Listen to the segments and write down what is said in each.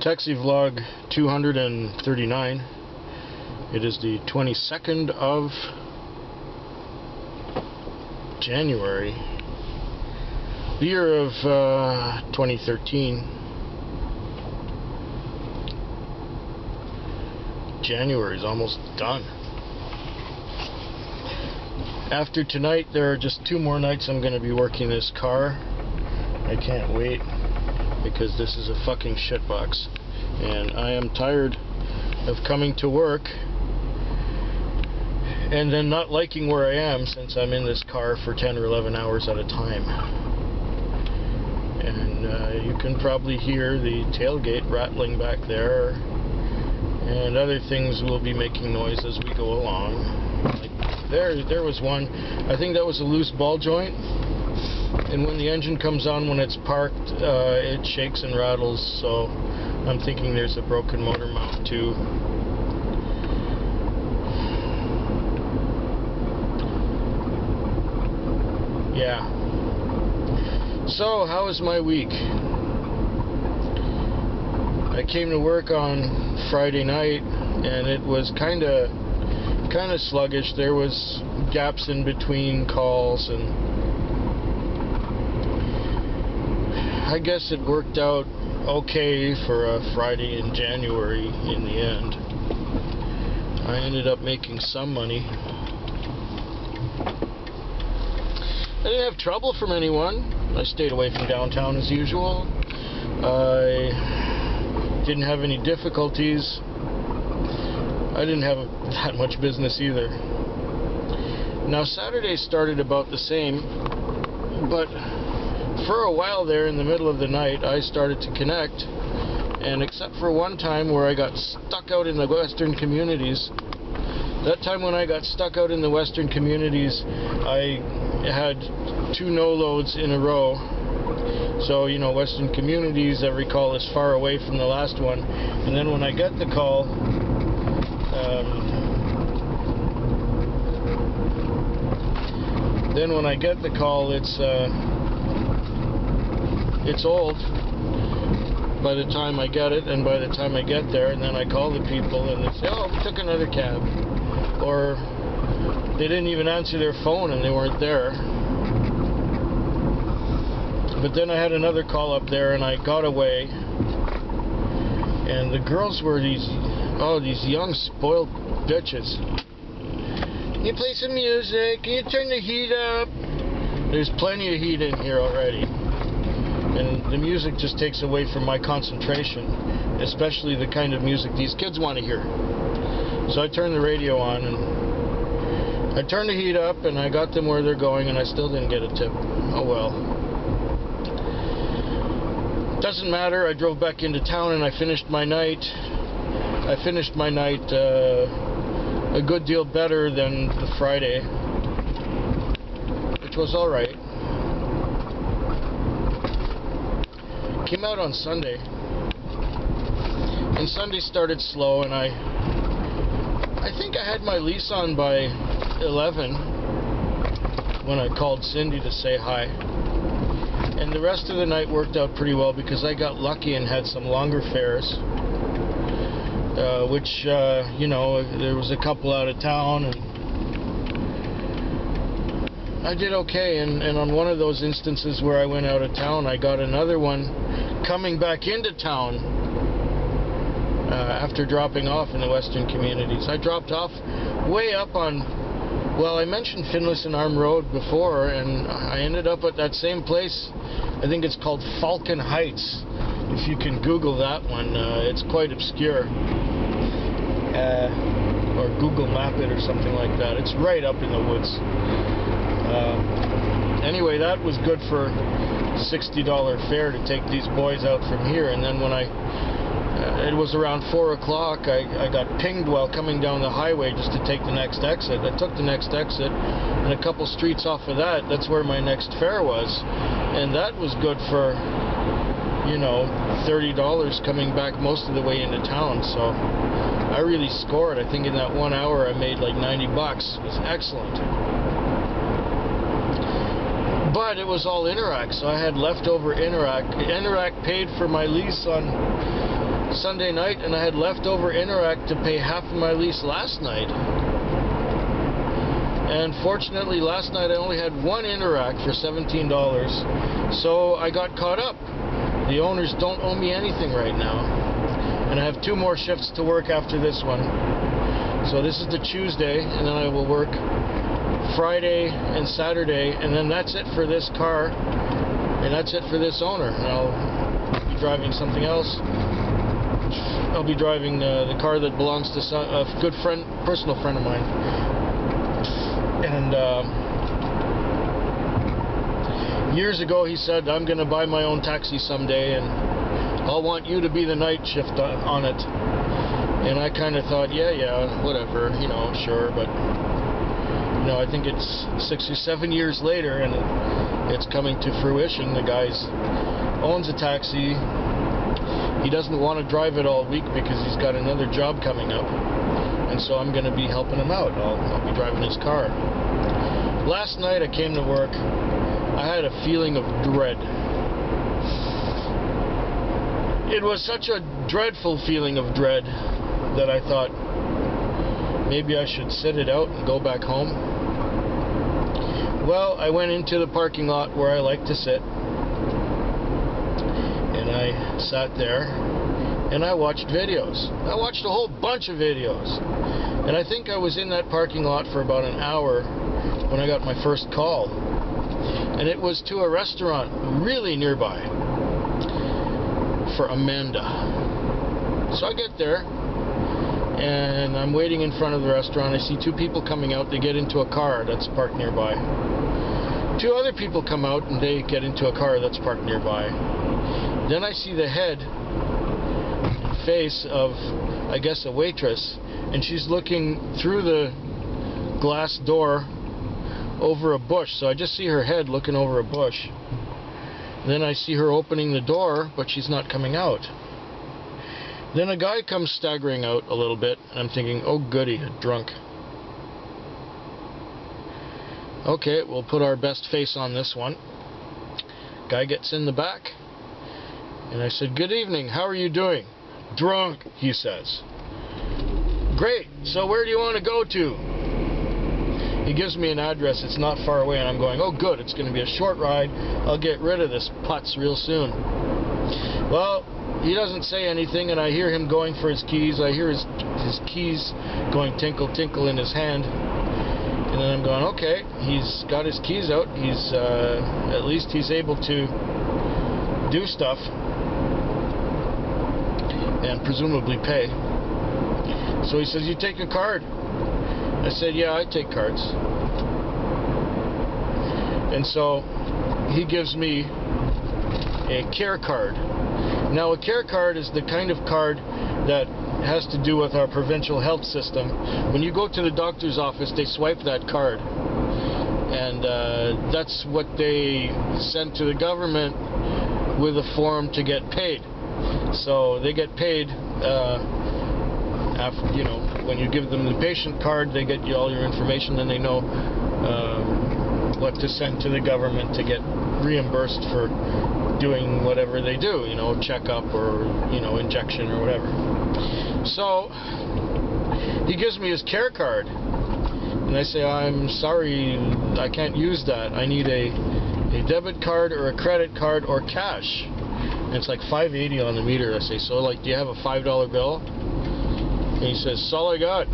Taxi Vlog 239. It is the 22nd of January, the year of 2013. January is almost done. After tonight, there are just 2 more nights I'm going to be working this car. I can't wait, because this is a fucking shitbox, and I am tired of coming to work and then not liking where I am, since I'm in this car for 10 or 11 hours at a time. And you can probably hear the tailgate rattling back there, and other things will be making noise as we go along. Like there was one, I think that was a loose ball joint, and when the engine comes on when it's parked, it shakes and rattles, so I'm thinking there's a broken motor mount too. Yeah. So, how was my week? I came to work on Friday night, and it was kind of sluggish. There was gaps in between calls, and I guess it worked out okay for a Friday in January in the end. I ended up making some money. I didn't have trouble from anyone. I stayed away from downtown as usual. I didn't have any difficulties. I didn't have that much business either. Now, Saturday started about the same, but for a while there in the middle of the night, I started to connect, and except for one time where I got stuck out in the western communities, that time when I got stuck out in the western communities, I had 2 no loads in a row. So, you know, western communities, every call is far away from the last one, and then when I get the call, it's old by the time I get it, and by the time I get there, and then I call the people and they say, oh, we took another cab, or they didn't even answer their phone and they weren't there. But then I had another call up there and I got away, and the girls were these young spoiled bitches. Can you play some music? Can you turn the heat up? There's plenty of heat in here already, and the music just takes away from my concentration, especially the kind of music these kids want to hear. So I turned the radio on, and I turned the heat up, and I got them where they're going, and I still didn't get a tip. Oh well. Doesn't matter. I drove back into town, and I finished my night. A good deal better than the Friday, which was alright. Came out on Sunday, and Sunday started slow, and I think I had my lease on by 11 when I called Cindy to say hi. And the rest of the night worked out pretty well because I got lucky and had some longer fares, which, you know, there was a couple out of town, and I did okay. And on one of those instances where I went out of town, I got another one coming back into town after dropping off in the western communities. I dropped off way up on, well, I mentioned Finlayson Arm Road before, and I ended up at that same place. I think it's called Falcon Heights. If you can Google that one, it's quite obscure. Or Google Map it or something like that. It's right up in the woods. Anyway, that was good for $60 fare to take these boys out from here. And then when it was around 4 o'clock, I got pinged while coming down the highway just to take the next exit. I took the next exit, and a couple streets off of that, that's where my next fare was. And that was good for, you know, $30 coming back most of the way into town. So I really scored. I think in that 1 hour I made like $90. It was excellent. But it was all Interac, so I had leftover Interac. Interac paid for my lease on Sunday night, and I had leftover Interac to pay half of my lease last night. And fortunately, last night I only had one Interac for $17, so I got caught up. The owners don't owe me anything right now, and I have 2 more shifts to work after this one. So this is the Tuesday, and then I will work Friday and Saturday, and then that's it for this car, and that's it for this owner. And I'll be driving something else. I'll be driving the car that belongs to a good friend, personal friend of mine. And years ago he said, I'm going to buy my own taxi someday, and I'll want you to be the night shift on it. And I kind of thought, yeah, whatever, you know, sure, but you know, I think it's 6 or 7 years later, and it's coming to fruition. The guy owns a taxi. He doesn't want to drive it all week because he's got another job coming up, and so I'm going to be helping him out. I'll be driving his car. Last night I came to work. I had a feeling of dread. It was such a dreadful feeling of dread that I thought maybe I should sit it out and go back home. Well, I went into the parking lot where I like to sit, and I sat there and I watched videos. I watched a whole bunch of videos, and I think I was in that parking lot for about an hour when I got my first call, and it was to a restaurant really nearby for Amanda. So I get there, and I'm waiting in front of the restaurant. I see 2 people coming out. They get into a car that's parked nearby. 2 other people come out, and they get into a car that's parked nearby. Then I see the head and face of, I guess, a waitress, and she's looking through the glass door over a bush. So I just see her head looking over a bush. Then I see her opening the door, but she's not coming out. Then a guy comes staggering out a little bit, and I'm thinking, oh goody, a drunk. Okay, we'll put our best face on this one. Guy gets in the back, and I said, good evening, how are you doing? Drunk, he says. Great, so where do you want to go to? He gives me an address. It's not far away, and I'm going, oh good, it's going to be a short ride. I'll get rid of this putz real soon. Well, he doesn't say anything, and I hear him going for his keys. I hear his keys going tinkle tinkle in his hand, and then I'm going, okay, he's got his keys out. He's at least he's able to do stuff and presumably pay. So he says, you take a card? I said, yeah, I take cards. And so he gives me a care card. Now, a care card is the kind of card that has to do with our provincial health system. When you go to the doctor's office, they swipe that card, and that's what they send to the government with a form to get paid. So they get paid after, you know, when you give them the patient card, they get you all your information, and they know what to send to the government to get reimbursed for doing whatever they do, you know, checkup or, you know, injection or whatever. So he gives me his care card, and I say, I'm sorry, I can't use that. I need a debit card or a credit card or cash. And it's like $5.80 on the meter. I say, so, like, do you have a $5 bill? And he says, that's all I got.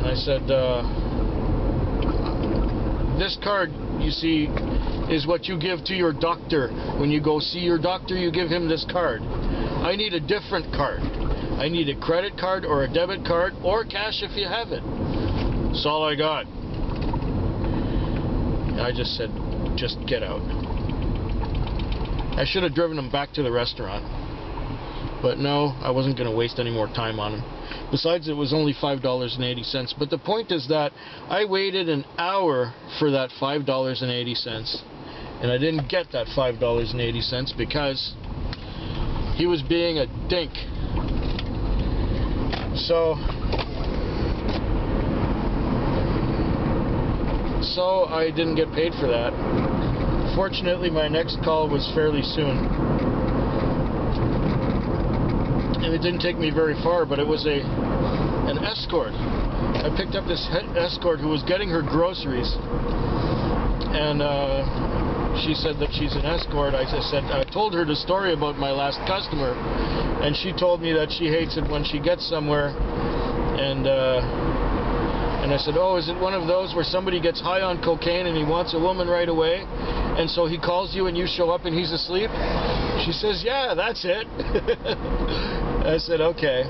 And I said, this card, you see, is what you give to your doctor. When you go see your doctor, you give him this card. I need a different card. I need a credit card or a debit card or cash if you have it. That's all I got. And I just said, just get out. I should have driven him back to the restaurant. But no, I wasn't going to waste any more time on him. Besides, it was only $5.80. But the point is that I waited an hour for that $5.80. And I didn't get that $5.80 because he was being a dink. So I didn't get paid for that. Fortunately, my next call was fairly soon. and it didn't take me very far, but it was an escort. I picked up this escort who was getting her groceries, and she said that she's an escort. I told her the story about my last customer, and she told me that she hates it when she gets somewhere, and I said, oh, is it one of those where somebody gets high on cocaine and he wants a woman right away, and so he calls you and you show up and he's asleep? She says, yeah, that's it. I said, okay.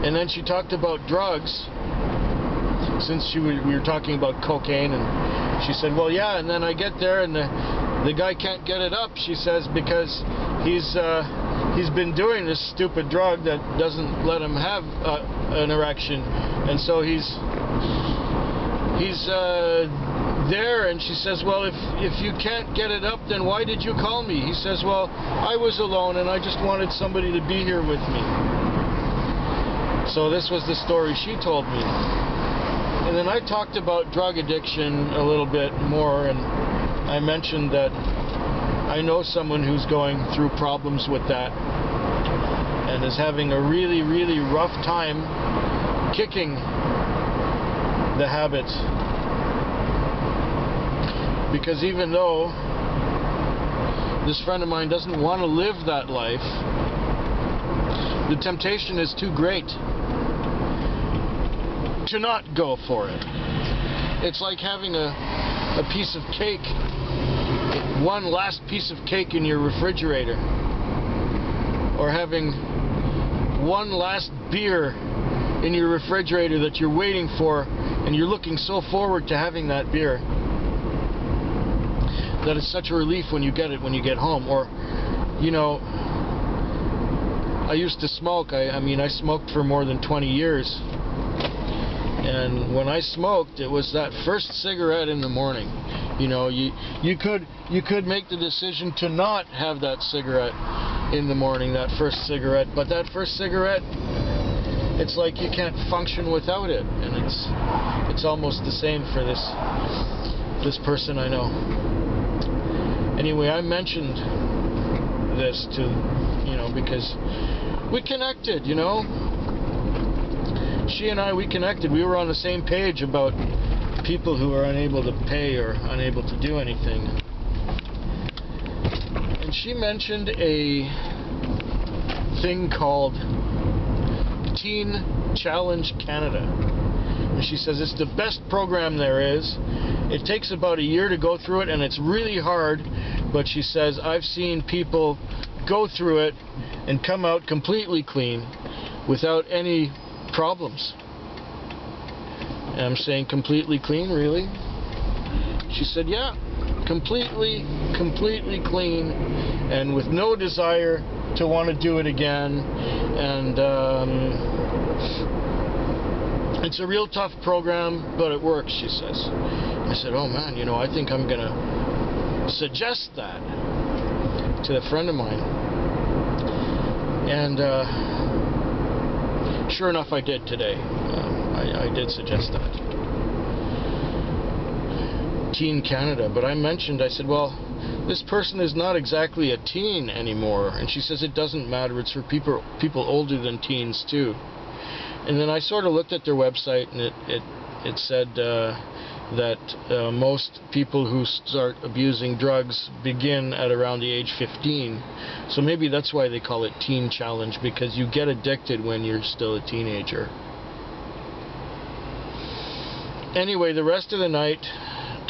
And then she talked about drugs, since we were talking about cocaine, and she said, well, yeah, and then I get there and the guy can't get it up, she says, because he's been doing this stupid drug that doesn't let him have an erection, and so he's there, and she says, well, if you can't get it up, then why did you call me? He says, well, I was alone and I just wanted somebody to be here with me. So this was the story she told me. And then I talked about drug addiction a little bit more, and I mentioned that I know someone who's going through problems with that and is having a really, really rough time kicking the habit. Because even though this friend of mine doesn't want to live that life, the temptation is too great to not go for it. It's like having a piece of cake, one last piece of cake in your refrigerator, or having one last beer in your refrigerator that you're waiting for, and you're looking so forward to having that beer that it's such a relief when you get it when you get home. Or, you know, I used to smoke. I mean, I smoked for more than 20 years. And when I smoked, it was that first cigarette in the morning. You know, you could make the decision to not have that cigarette in the morning, that first cigarette, but that first cigarette, it's like you can't function without it. And it's almost the same for this person I know. Anyway, I mentioned this to, you know, because we connected, you know. She and I, we connected. We were on the same page about people who are unable to pay or unable to do anything. And she mentioned a thing called Teen Challenge Canada. And she says it's the best program there is. It takes about a year to go through it, and it's really hard, but she says I've seen people go through it and come out completely clean without any problems. And I'm saying completely clean, really? She said, yeah, completely clean, and with no desire to want to do it again. And it's a real tough program, but it works, she says. I said, oh man, you know, I think I'm going to suggest that to a friend of mine. And sure enough, I did today. I did suggest that. Teen Canada. But I said, well, this person is not exactly a teen anymore. And she says it doesn't matter. It's for people older than teens too. And then I sort of looked at their website, and it said that most people who start abusing drugs begin at around the age 15. So maybe that's why they call it Teen Challenge, because you get addicted when you're still a teenager. Anyway, the rest of the night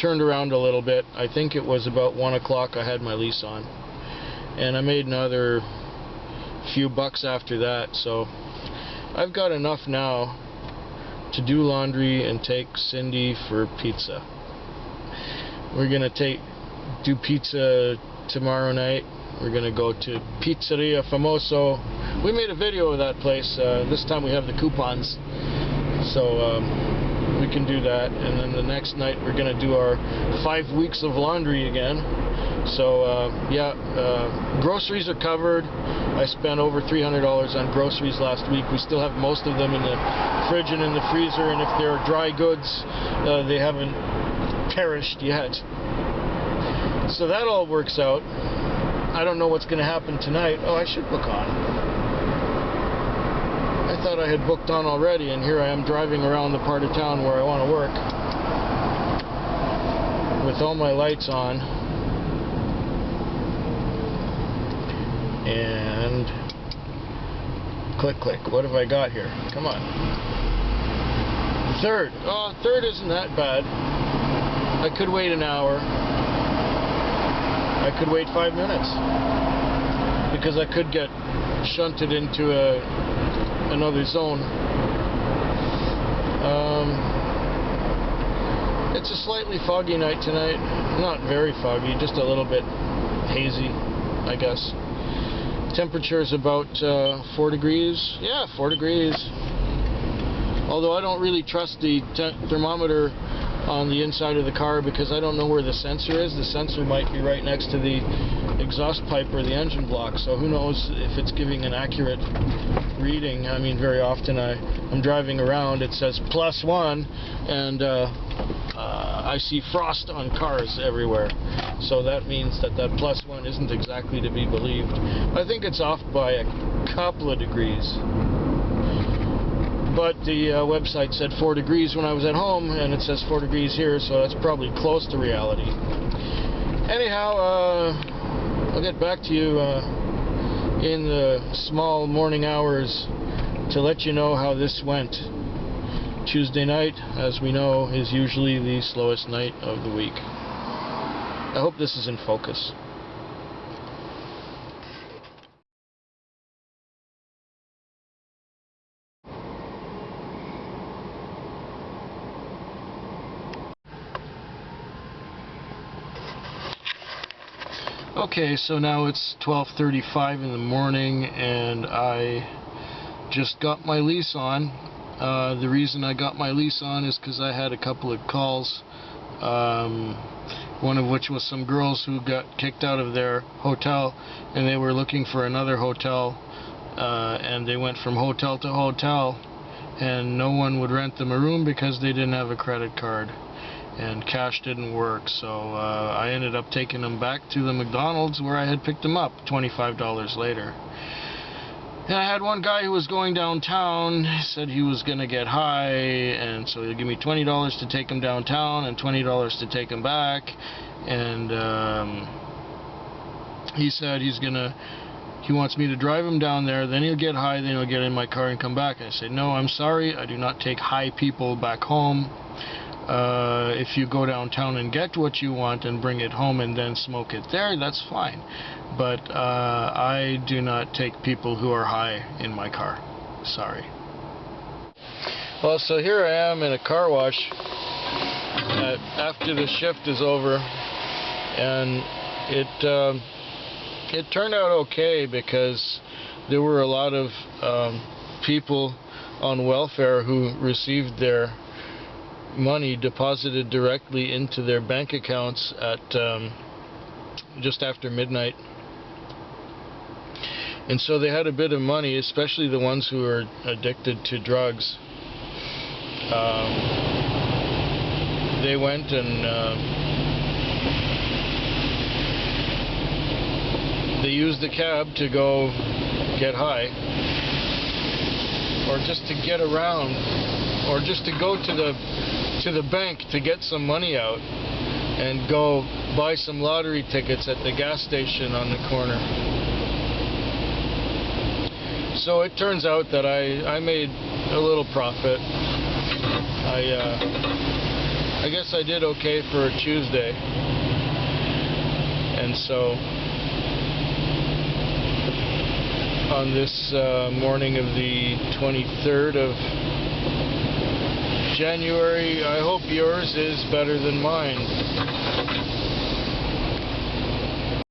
turned around a little bit. I think it was about 1 o'clock I had my lease on. And I made another few bucks after that. So I've got enough now to do laundry and take Cindy for pizza. We're gonna do pizza tomorrow night. We're gonna go to Pizzeria Famoso. We made a video of that place. This time we have the coupons, so we can do that. And then the next night we're gonna do our 5 weeks of laundry again. So groceries are covered. I spent over $300 on groceries last week. We still have most of them in the fridge and in the freezer, and if there are dry goods, they haven't perished yet. So that all works out. I don't know what's going to happen tonight. Oh, I should book on. I thought I had booked on already, and here I am driving around the part of town where I want to work with all my lights on. And click, click. What have I got here? Come on. Third. Oh, third isn't that bad. I could wait an hour. I could wait 5 minutes. Because I could get shunted into another zone. It's a slightly foggy night tonight. Not very foggy, just a little bit hazy, I guess. Temperature is about 4 degrees. Yeah, 4 degrees. Although I don't really trust the thermometer on the inside of the car because I don't know where the sensor is. The sensor might be right next to the exhaust pipe or the engine block, so who knows if it's giving an accurate reading. I mean, very often I'm driving around, it says +1, and I see frost on cars everywhere. So that means that +1 isn't exactly to be believed. I think it's off by a couple of degrees. But the website said 4 degrees when I was at home, and it says 4 degrees here, so that's probably close to reality. Anyhow, I'll get back to you in the small morning hours to let you know how this went. Tuesday night, as we know, is usually the slowest night of the week. I hope this is in focus. Okay, so now it's 12:35 in the morning, and I just got my lease on. The reason I got my lease on is because I had a couple of calls, one of which was some girls who got kicked out of their hotel, and they were looking for another hotel, and they went from hotel to hotel, and no one would rent them a room because they didn't have a credit card. And cash didn't work, so I ended up taking them back to the McDonald's where I had picked them up $25 later. And I had one guy who was going downtown, said he was going to get high, and so he'll give me $20 to take him downtown and $20 to take him back. And he said he wants me to drive him down there, then he'll get high, then he'll get in my car and come back. And I said, no, I'm sorry, I do not take high people back home. If you go downtown and get what you want and bring it home and then smoke it there, that's fine. But I do not take people who are high in my car. Sorry. Well, so here I am in a car wash after the shift is over, and it turned out okay because there were a lot of people on welfare who received their money deposited directly into their bank accounts at just after midnight, and so they had a bit of money, especially the ones who are addicted to drugs. They went and they used the cab to go get high, or just to get around, or just to go to the bank to get some money out and go buy some lottery tickets at the gas station on the corner. So it turns out that I made a little profit. I guess I did okay for a Tuesday. And so on this morning of the 23rd of January, I hope yours is better than mine.